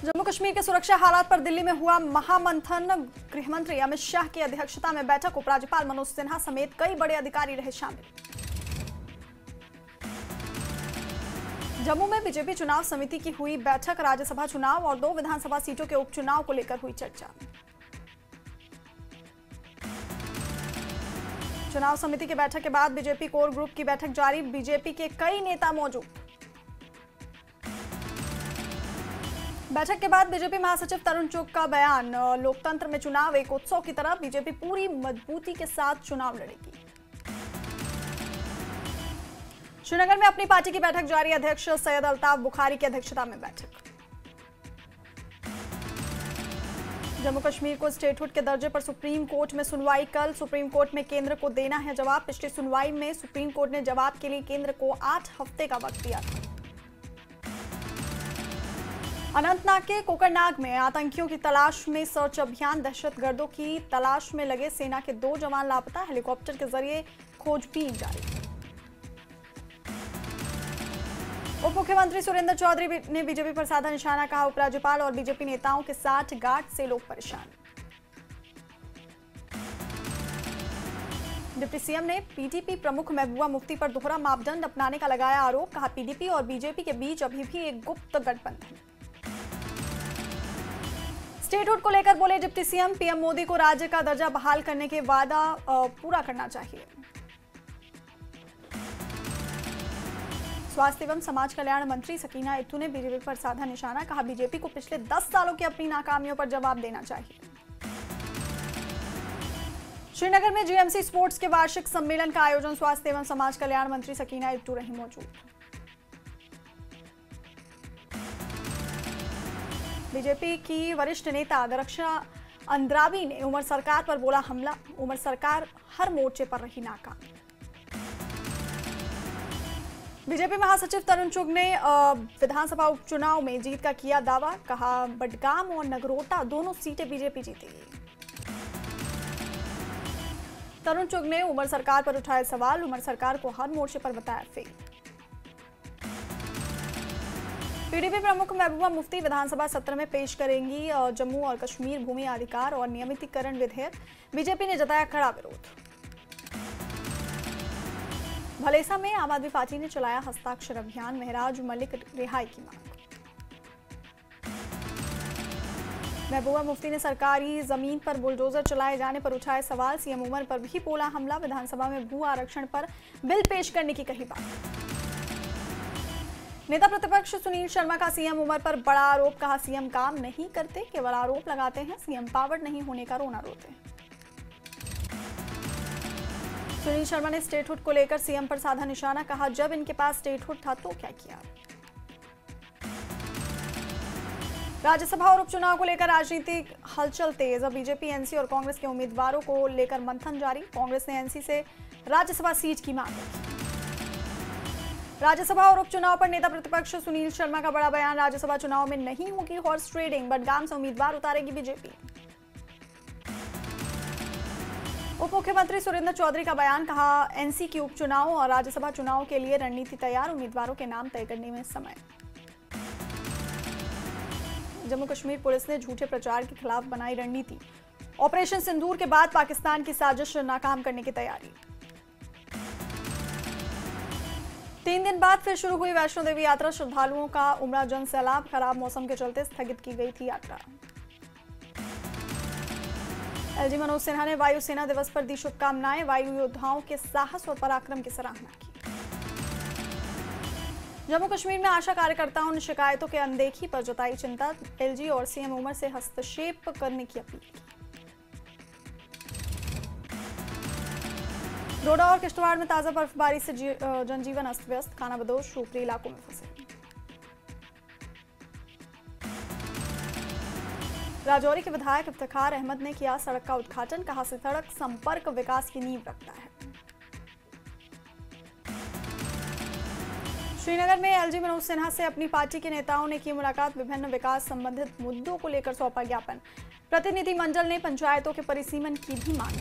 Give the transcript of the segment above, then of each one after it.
जम्मू कश्मीर के सुरक्षा हालात पर दिल्ली में हुआ महामंथन। गृहमंत्री अमित शाह की अध्यक्षता में बैठक, उपराज्यपाल मनोज सिन्हा समेत कई बड़े अधिकारी रहे शामिल। जम्मू में बीजेपी चुनाव समिति की हुई बैठक, राज्यसभा चुनाव और 2 विधानसभा सीटों के उपचुनाव को लेकर हुई चर्चा। चुनाव समिति की बैठक के बाद बीजेपी कोर ग्रुप की बैठक जारी, बीजेपी के कई नेता मौजूद। बैठक के बाद बीजेपी महासचिव तरुण चुग का बयान, लोकतंत्र में चुनाव एक उत्सव की तरह, बीजेपी पूरी मजबूती के साथ चुनाव लड़ेगी। श्रीनगर में अपनी पार्टी की बैठक जारी, अध्यक्ष सैयद अल्ताफ बुखारी की अध्यक्षता में बैठक। जम्मू कश्मीर को स्टेटहुड के दर्जे पर सुप्रीम कोर्ट में सुनवाई कल, सुप्रीम कोर्ट में केंद्र को देना है जवाब। पिछली सुनवाई में सुप्रीम कोर्ट ने जवाब के लिए केंद्र को 8 हफ्ते का वक्त दिया था। अनंतनाग के कोकरनाग में आतंकियों की तलाश में सर्च अभियान, दहशतगर्दों की तलाश में लगे सेना के 2 जवान लापता, हेलीकॉप्टर के जरिए खोजबीन जारी। उप मुख्यमंत्री सुरेंद्र चौधरी ने बीजेपी पर साधा निशाना, कहा उपराज्यपाल और बीजेपी नेताओं के साथ गांठ से लोग परेशान। डिप्टी सीएम ने पीडीपी प्रमुख महबूबा मुफ्ती पर दोहरा मापदंड अपनाने का लगाया आरोप, कहा पीडीपी और बीजेपी के बीच अभी भी एक गुप्त गठबंधन। स्टेटहुड को लेकर बोले डिप्टी सीएम, पीएम मोदी को राज्य का दर्जा बहाल करने के वादा पूरा करना चाहिए। स्वास्थ्य एवं समाज कल्याण मंत्री सकीना इत्तू ने बीजेपी पर साधा निशाना, कहा बीजेपी को पिछले 10 सालों की अपनी नाकामियों पर जवाब देना चाहिए। श्रीनगर में जीएमसी स्पोर्ट्स के वार्षिक सम्मेलन का आयोजन, स्वास्थ्य एवं समाज कल्याण मंत्री सकीना इत्तू रही मौजूद। बीजेपी की वरिष्ठ नेता दरक्षा अंद्राबी ने उमर सरकार पर बोला हमला, उमर सरकार हर मोर्चे पर रही नाकाम। बीजेपी महासचिव तरुण चुग ने विधानसभा उपचुनाव में जीत का किया दावा, कहा बडगाम और नगरोटा दोनों सीटें बीजेपी जीतेगी। तरुण चुग ने उमर सरकार पर उठाए सवाल, उमर सरकार को हर मोर्चे पर बताया फेल। पीडीपी प्रमुख महबूबा मुफ्ती विधानसभा सत्र में पेश करेंगी जम्मू और कश्मीर भूमि अधिकार और नियमितीकरण विधेयक, बीजेपी ने जताया कड़ा विरोध। भलेसा में आम आदमी पार्टी ने चलाया हस्ताक्षर अभियान, महराज मलिक रिहाई की मांग। महबूबा मुफ्ती ने सरकारी जमीन पर बुलडोजर चलाए जाने पर उठाए सवाल, सीएम उमर पर भी बोला हमला, विधानसभा में भू आरक्षण पर बिल पेश करने की कही बात। नेता प्रतिपक्ष सुनील शर्मा का सीएम उमर पर बड़ा आरोप, कहा सीएम काम नहीं करते, केवल आरोप लगाते हैं, सीएम पावर नहीं होने का रोना रोते हैं। सुनील शर्मा ने स्टेटहुड को लेकर सीएम पर साधा निशाना, कहा जब इनके पास स्टेटहुड था तो क्या किया। राज्यसभा और उपचुनाव को लेकर राजनीतिक हलचल तेज, अब बीजेपी, एनसी और कांग्रेस के उम्मीदवारों को लेकर मंथन जारी, कांग्रेस ने एनसी से राज्यसभा सीट की मांग की। राज्यसभा और उपचुनाव पर नेता प्रतिपक्ष सुनील शर्मा का बड़ा बयान, राज्यसभा चुनाव में नहीं होगी हॉर्स ट्रेडिंग, बडगाम से उम्मीदवार उतारेगी बीजेपी। उप मुख्यमंत्री सुरेंद्र चौधरी का बयान, कहा एनसी की उपचुनाव और राज्यसभा चुनाव के लिए रणनीति तैयार, उम्मीदवारों के नाम तय करने में समय। जम्मू कश्मीर पुलिस ने झूठे प्रचार के खिलाफ बनाई रणनीति, ऑपरेशन सिंदूर के बाद पाकिस्तान की साजिश नाकाम करने की तैयारी। 3 दिन बाद फिर शुरू हुई वैष्णो देवी यात्रा, श्रद्धालुओं का उमड़ा जन सैलाब, खराब मौसम के चलते स्थगित की गई थी यात्रा। एलजी मनोज सिन्हा ने वायुसेना दिवस पर दी शुभकामनाएं, वायु योद्धाओं के साहस और पराक्रम की सराहना की। जम्मू कश्मीर में आशा कार्यकर्ताओं ने शिकायतों के अनदेखी पर जताई चिंता, एलजी और सीएम उमर से हस्तक्षेप करने की अपील की। डोडा और किश्तवाड़ में ताजा बर्फबारी से जनजीवन अस्त व्यस्त, खानाबदोश ऊपरी इलाकों में फंसे। राजौरी के विधायक इफ्तिखार अहमद ने किया सड़क का उद्घाटन, कहा सड़क संपर्क विकास की नींव रखता है। श्रीनगर में एलजी मनोज सिन्हा से अपनी पार्टी के नेताओं ने की मुलाकात, विभिन्न विकास संबंधित मुद्दों को लेकर सौंपा ज्ञापन, प्रतिनिधिमंडल ने पंचायतों के परिसीमन की भी मांग।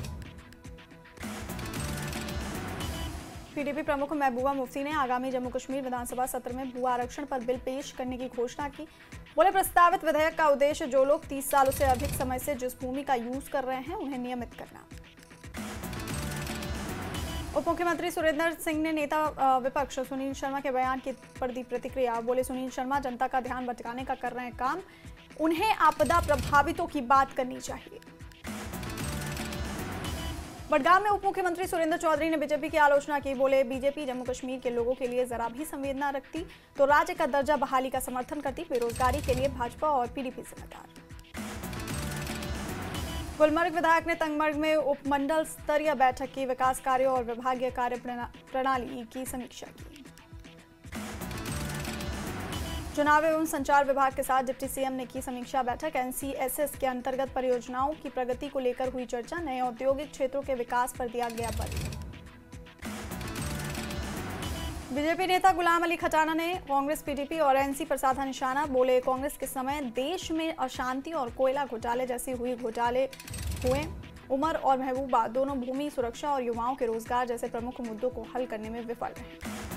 पीडीपी प्रमुख महबूबा मुफ्ती ने आगामी जम्मू कश्मीर विधानसभा सत्र में भू आरक्षण पर बिल पेश करने की घोषणा की, बोले प्रस्तावित विधेयक का उद्देश्य जो लोग 30 सालों से अधिक समय से जिस भूमि का यूज कर रहे हैं उन्हें नियमित करना। उप मुख्यमंत्री सुरेंद्र सिंह ने नेता विपक्ष सुनील शर्मा के बयान पर दी प्रतिक्रिया। बोले सुनील शर्मा जनता का ध्यान भटकाने का कर रहे हैं काम, उन्हें आपदा प्रभावितों की बात करनी चाहिए। बडगाम में उप मुख्यमंत्री सुरेंद्र चौधरी ने बीजेपी की आलोचना की। बोले बीजेपी जम्मू कश्मीर के लोगों के लिए जरा भी संवेदना रखती तो राज्य का दर्जा बहाली का समर्थन करती। बेरोजगारी के लिए भाजपा और पीडीपी जिम्मेदार। गुलमर्ग विधायक ने तंगमर्ग में उपमंडल स्तरीय बैठक की, विकास कार्यों और विभागीय कार्य प्रणाली की समीक्षा की। चुनाव एवं संचार विभाग के साथ डिप्टी सीएम ने की समीक्षा बैठक। एनसीएसएस के अंतर्गत परियोजनाओं की प्रगति को लेकर हुई चर्चा। नए औद्योगिक क्षेत्रों के विकास पर दिया गया बल। बीजेपी नेता गुलाम अली खटाना ने कांग्रेस, पीडीपी और एनसी पर साधा निशाना। बोले कांग्रेस के समय देश में अशांति और कोयला घोटाले जैसे घोटाले हुए। उमर और महबूबा दोनों भूमि सुरक्षा और युवाओं के रोजगार जैसे प्रमुख मुद्दों को हल करने में विफल रहे।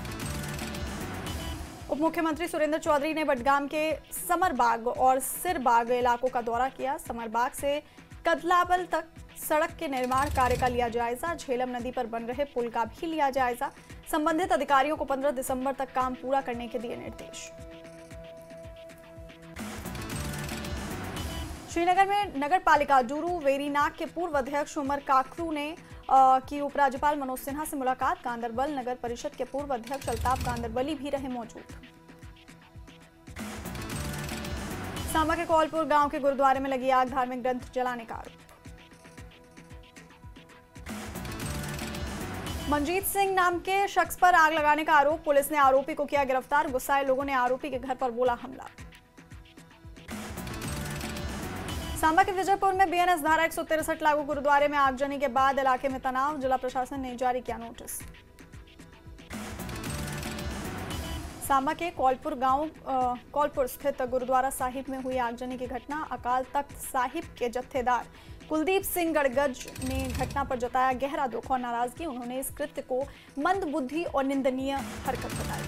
उप मुख्यमंत्री सुरेंद्र चौधरी ने बडगाम के समरबाग और सिरबाग इलाकों का दौरा किया। समरबाग से कदलाबल तक सड़क के निर्माण कार्य का लिया जायजा। झेलम नदी पर बन रहे पुल का भी लिया जायजा। संबंधित अधिकारियों को 15 दिसंबर तक काम पूरा करने के दिए निर्देश। श्रीनगर में नगर पालिका डूरू वेरीनाग के पूर्व अध्यक्ष उमर काकरू ने की उपराज्यपाल मनोज सिन्हा से मुलाकात। गांदरबल नगर परिषद के पूर्व अध्यक्ष अल्ताफ गांदरबली भी रहे मौजूद। सांबा के कौलपुर गांव के गुरुद्वारे में लगी आग, धार्मिक ग्रंथ जलाने का आरोप। मनजीत सिंह नाम के शख्स पर आग लगाने का आरोप। पुलिस ने आरोपी को किया गिरफ्तार। गुस्साए लोगों ने आरोपी के घर पर बोला हमला। सांबा के विजयपुर में बीएनएस धारा 163 लागू। गुरुद्वारे में आगजनी के बाद इलाके में तनाव। जिला प्रशासन ने जारी किया नोटिस। सांबा के कौलपुर स्थित गुरुद्वारा साहिब में हुई आगजनी की घटना। अकाल तख्त साहिब के जत्थेदार कुलदीप सिंह गड़गज ने घटना पर जताया गहरा दुख और नाराजगी। उन्होंने इस कृत्य को मंदबुद्धि और निंदनीय हरकत बताई।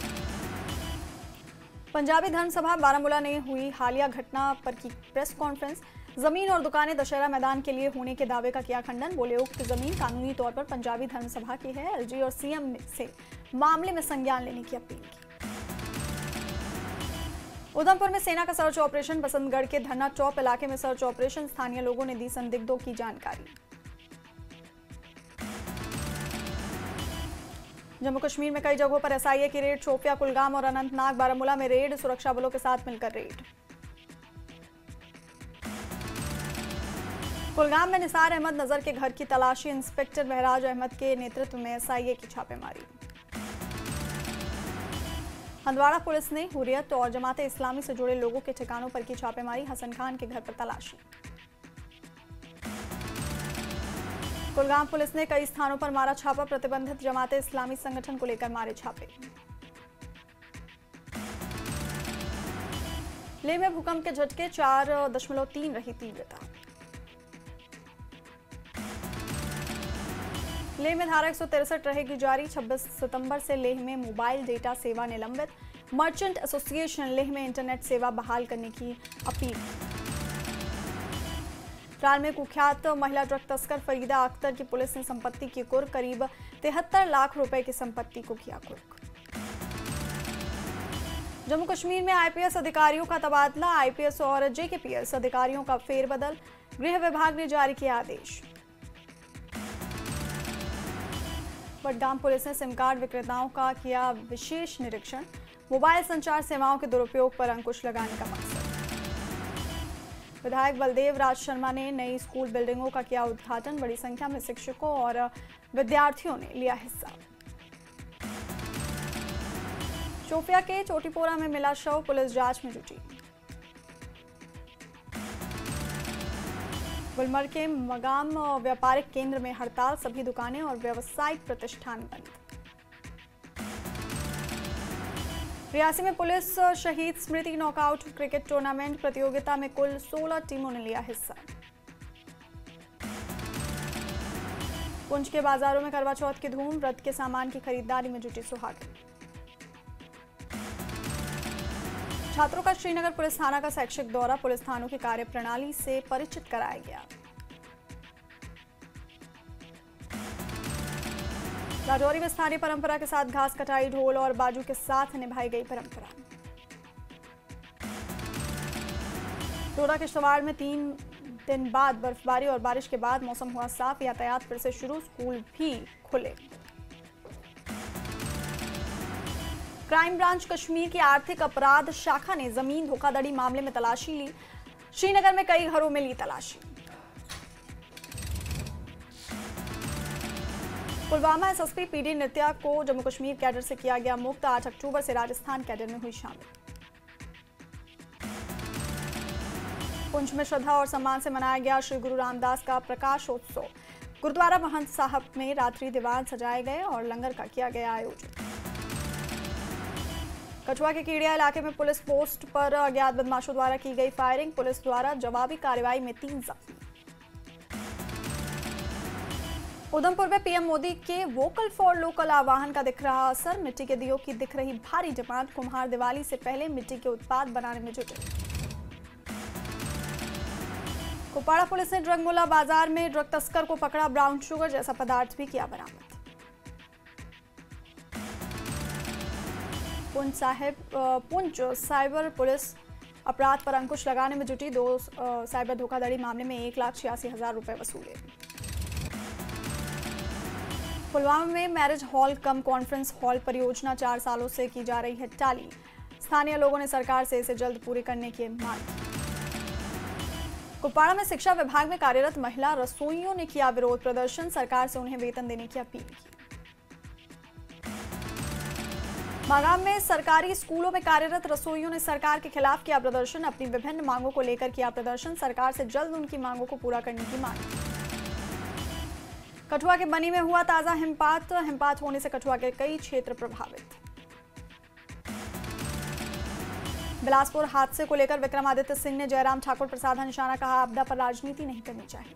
पंजाबी धर्म सभा बारामूला ने हुई हालिया घटना पर की प्रेस कॉन्फ्रेंस। जमीन और दुकानें दशहरा मैदान के लिए होने के दावे का किया खंडन। बोले उक्त जमीन कानूनी तौर पर पंजाबी धर्म सभा की है। एलजी और सीएम से मामले में संज्ञान लेने की अपील की। उधमपुर में सेना का सर्च ऑपरेशन। बसंतगढ़ के धरना चौक इलाके में सर्च ऑपरेशन। स्थानीय लोगों ने दी संदिग्धों की जानकारी। जम्मू कश्मीर में कई जगहों पर एसआईए की रेड। शोपिया, कुलगाम और अनंतनाग बारामूला में रेड। सुरक्षा बलों के साथ मिलकर रेड। कुलगाम में निसार अहमद नजर के घर की तलाशी। इंस्पेक्टर महराज अहमद के नेतृत्व में एसआईए की छापेमारी। हंदवाड़ा पुलिस ने हुर्रियत और जमाते इस्लामी से जुड़े लोगों के ठिकानों पर की छापेमारी। हसन खान के घर पर तलाशी। कुलगाम पुलिस ने कई स्थानों पर मारा छापा। प्रतिबंधित जमाते इस्लामी संगठन को लेकर मारे छापे। लेह में भूकंप के झटके 4.3 रही तीव्रता। लेह में धारा 163 रहेगी जारी। 26 सितंबर से लेह में मोबाइल डेटा सेवा निलंबित। मर्चेंट एसोसिएशन लेह में इंटरनेट सेवा बहाल करने की अपील। ट्राल में कुख्यात महिला ड्रग तस्कर फरीदा अख्तर की पुलिस ने संपत्ति की कुर्क। करीब 73 लाख रुपए की संपत्ति को किया कुर्क। जम्मू कश्मीर में आईपीएस अधिकारियों का तबादला। आईपीएस और जेकेपीएस अधिकारियों का फेरबदल। गृह विभाग ने जारी किया आदेश। बडगाम पुलिस ने सिम कार्ड विक्रेताओं का किया विशेष निरीक्षण। मोबाइल संचार सेवाओं के दुरुपयोग पर अंकुश लगाने का मकसद। विधायक बलदेव राज शर्मा ने नई स्कूल बिल्डिंगों का किया उद्घाटन। बड़ी संख्या में शिक्षकों और विद्यार्थियों ने लिया हिस्सा। शोपिया के चोटीपोरा में मिला शव। पुलिस जांच में जुटी। गुलमर्ग के मगाम व्यापारिक केंद्र में हड़ताल। सभी दुकानें और व्यावसायिक प्रतिष्ठान बंद। रियासी में पुलिस शहीद स्मृति नॉकआउट क्रिकेट टूर्नामेंट प्रतियोगिता में कुल 16 टीमों ने लिया हिस्सा। पुंछ के बाजारों में करवा चौथ की धूम। व्रत के सामान की खरीदारी में जुटी सुहागिन। छात्रों का श्रीनगर पुलिस थाना का शैक्षिक दौरा, पुलिस थानों की कार्यप्रणाली से परिचित कराया गया। राजौरी में स्थानीय परंपरा के साथ घास कटाई, ढोल और बाजू के साथ निभाई गई परंपरा। डोडा किश्तवाड़ में 3 दिन बाद बर्फबारी और बारिश के बाद मौसम हुआ साफ, यातायात फिर से शुरू, स्कूल भी खुले। क्राइम ब्रांच कश्मीर की आर्थिक अपराध शाखा ने जमीन धोखाधड़ी मामले में तलाशी ली। श्रीनगर में कई घरों में ली तलाशी। पुलवामा एसएसपी पीडी नित्या को जम्मू कश्मीर कैडर से किया गया मुक्त। 8 अक्टूबर से राजस्थान कैडर में हुई शामिल। पुंछ में श्रद्धा और सम्मान से मनाया गया श्री गुरु रामदास का प्रकाशोत्सव। गुरुद्वारा महंत साहब में रात्रि दीवान सजाए गए और लंगर का किया गया आयोजन। कठुआ के कीड़िया इलाके में पुलिस पोस्ट पर अज्ञात बदमाशों द्वारा की गई फायरिंग, पुलिस द्वारा जवाबी कार्रवाई में 3 जख्मी। उधमपुर में पीएम मोदी के वोकल फॉर लोकल आह्वान का दिख रहा असर, मिट्टी के दियों की दिख रही भारी डिमांड, कुम्हार दिवाली से पहले मिट्टी के उत्पाद बनाने में जुटे। कुपवाड़ा पुलिस ने ड्रगमुला बाजार में ड्रग तस्कर को पकड़ा, ब्राउन शुगर जैसा पदार्थ भी किया बरामद। पुंछ साइबर पुलिस अपराध पर अंकुश लगाने में जुटी, 2 साइबर धोखाधड़ी मामले में 1,86,000 रुपए वसूले। पुलवामा में मैरिज हॉल कम कॉन्फ्रेंस हॉल परियोजना 4 सालों से की जा रही है टाली, स्थानीय लोगों ने सरकार से इसे जल्द पूरी करने की मांग की। कुपवाड़ा में शिक्षा विभाग में कार्यरत महिला रसोइयों ने किया विरोध प्रदर्शन, सरकार से उन्हें वेतन देने की अपील की। मागाम में सरकारी स्कूलों में कार्यरत रसोइयों ने सरकार के खिलाफ किया प्रदर्शन, अपनी विभिन्न मांगों को लेकर किया प्रदर्शन, सरकार से जल्द उनकी मांगों को पूरा करने की मांग की। कठुआ के बनी में हुआ ताजा हिमपात होने से कठुआ के कई क्षेत्र प्रभावित। बिलासपुर हादसे को लेकर विक्रमादित्य सिंह ने जयराम ठाकुर पर साधा निशाना, कहा आपदा पर राजनीति नहीं करनी चाहिए।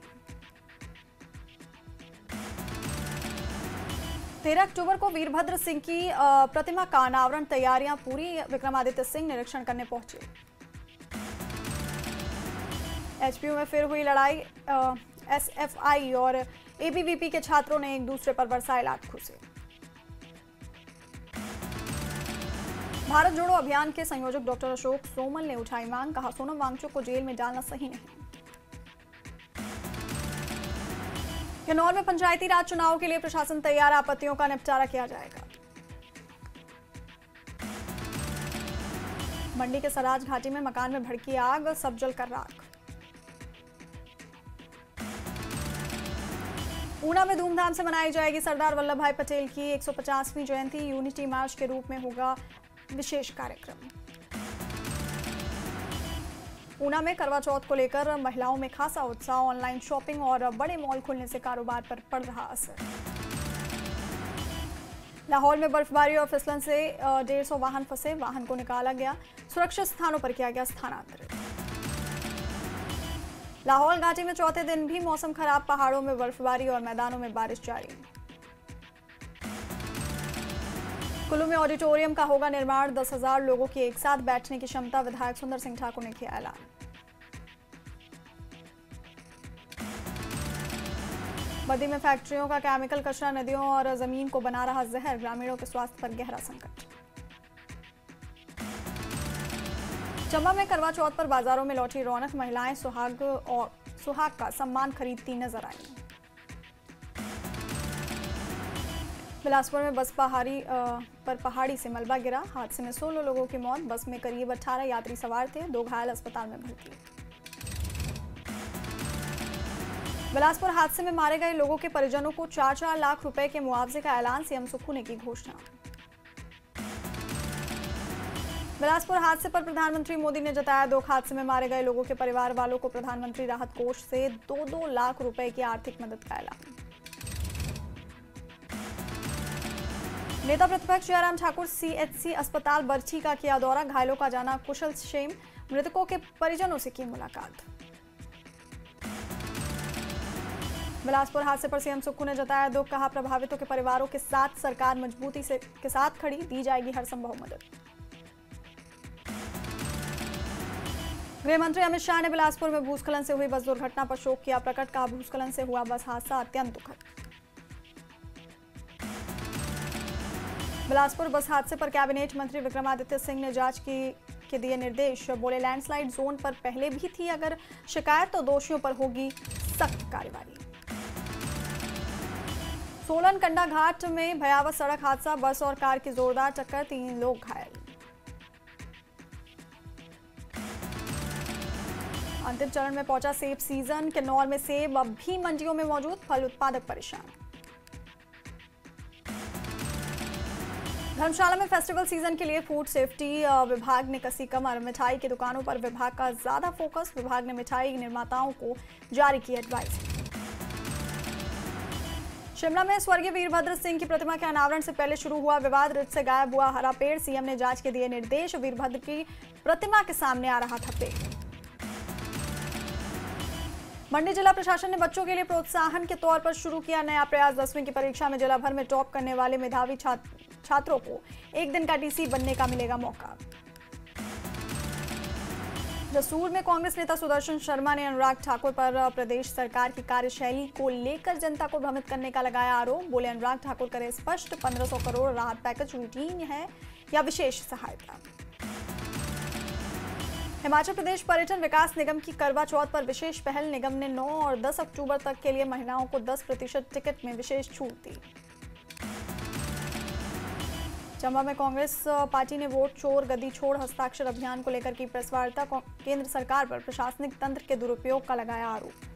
13 अक्टूबर को वीरभद्र सिंह की प्रतिमा का अनावरण, तैयारियां पूरी, विक्रमादित्य सिंह निरीक्षण करने पहुंचे। एचपीयू में फिर हुई लड़ाई, एसएफआई और एबीवीपी के छात्रों ने एक दूसरे पर बरसाए लात घुसे। भारत जोड़ो अभियान के संयोजक डॉक्टर अशोक सोमल ने उठाई मांग, कहा सोनम वांगचुक को जेल में डालना सही नहीं। किन्नौर में पंचायती राज चुनाव के लिए प्रशासन तैयार, आपत्तियों का निपटारा किया जाएगा। मंडी के सराज घाटी में मकान में भड़की आग, सब जलकर राख। ऊना में धूमधाम से मनाई जाएगी सरदार वल्लभ भाई पटेल की 150वीं जयंती, यूनिटी मार्च के रूप में होगा विशेष कार्यक्रम। ऊना में करवा चौथ को लेकर महिलाओं में खासा उत्साह, ऑनलाइन शॉपिंग और बड़े मॉल खुलने से कारोबार पर पड़ रहा असर। लाहौर में बर्फबारी और फिसलन से 150 वाहन फंसे, वाहन को निकाला गया, सुरक्षित स्थानों पर किया गया स्थानांतरित। लाहौल घाटी में चौथे दिन भी मौसम खराब, पहाड़ों में बर्फबारी और मैदानों में बारिश जारी। कुल्लू में ऑडिटोरियम का होगा निर्माण, 10,000 लोगों की एक साथ बैठने की क्षमता, विधायक सुंदर सिंह ठाकुर ने किया ऐलान। बद्दी में फैक्ट्रियों का केमिकल कचरा नदियों और जमीन को बना रहा जहर, ग्रामीणों के स्वास्थ्य पर गहरा संकट। चंबा में करवा चौथ पर बाजारों में लौटी रौनक, महिलाएं सुहाग का सम्मान खरीदती नजर आई। बिलासपुर में बस पर पहाड़ी से मलबा गिरा, हादसे में 16 लोगों की मौत, बस में करीब 18 यात्री सवार थे, 2 घायल अस्पताल में भर्ती। बिलासपुर हादसे में मारे गए लोगों के परिजनों को 4-4 लाख रुपए के मुआवजे का ऐलान, सीएम सुक्खू ने की घोषणा। बिलासपुर हादसे पर प्रधानमंत्री मोदी ने जताया दुख, हादसे में मारे गए लोगों के परिवार वालों को प्रधानमंत्री राहत कोष से 2-2 लाख रुपए की आर्थिक मदद का ऐलान। नेता प्रतिपक्ष जयराम ठाकुर सीएचसी अस्पताल बरछी का किया दौरा, घायलों का जाना कुशल क्षेम, मृतकों के परिजनों से की मुलाकात। बिलासपुर हादसे पर सीएम सुक्खू ने जताया दुख, कहा प्रभावितों के परिवारों के साथ सरकार मजबूती के साथ खड़ी, दी जाएगी हर संभव मदद। गृह मंत्री अमित शाह ने बिलासपुर में भूस्खलन से हुई बस दुर्घटना पर शोक किया प्रकट। कहा, भूस्खलन से हुआ बस हादसा अत्यंत दुखद। बिलासपुर बस हादसे पर कैबिनेट मंत्री विक्रमादित्य सिंह ने जांच के दिए निर्देश। बोले, लैंडस्लाइड जोन पर पहले भी थी, अगर शिकायत तो दोषियों पर होगी सख्त कार्रवाई। सोलन कंडा घाट में भयावह सड़क हादसा, बस और कार की जोरदार टक्कर, 3 लोग घायल। अंतिम चरण में पहुंचा सेब सीजन। किन्नौर में सेब अब भी मंडियों में मौजूद, फल उत्पादक परेशान। धर्मशाला में फेस्टिवल सीजन के लिए फूड सेफ्टी विभाग ने कसी कमर। मिठाई की दुकानों पर विभाग का ज्यादा फोकस। विभाग ने मिठाई निर्माताओं को जारी की एडवाइस। शिमला में स्वर्गीय वीरभद्र सिंह की प्रतिमा के अनावरण से पहले शुरू हुआ विवाद। रिट से गायब हुआ हरा पेड़, सीएम ने जांच के दिए निर्देश। वीरभद्र की प्रतिमा के सामने आ रहा था पेड़। मंडी जिला प्रशासन ने बच्चों के लिए प्रोत्साहन के तौर पर शुरू किया नया प्रयास। 10वीं की परीक्षा में जिला भर में टॉप करने वाले मेधावी छात्रों को 1 दिन का डीसी बनने का मिलेगा मौका। जसूर में कांग्रेस नेता सुदर्शन शर्मा ने अनुराग ठाकुर पर प्रदेश सरकार की कार्यशैली को लेकर जनता को भ्रमित करने का लगाया आरोप। बोले, अनुराग ठाकुर करे स्पष्ट, 1500 करोड़ राहत पैकेज रूटीन है या विशेष सहायता। हिमाचल प्रदेश पर्यटन विकास निगम की करवा चौथ पर विशेष पहल। निगम ने 9 और 10 अक्टूबर तक के लिए महिलाओं को 10% टिकट में विशेष छूट दी। चंबा में कांग्रेस पार्टी ने वोट चोर गद्दी छोड़ हस्ताक्षर अभियान को लेकर की प्रेस वार्ता। केंद्र सरकार पर प्रशासनिक तंत्र के दुरुपयोग का लगाया आरोप।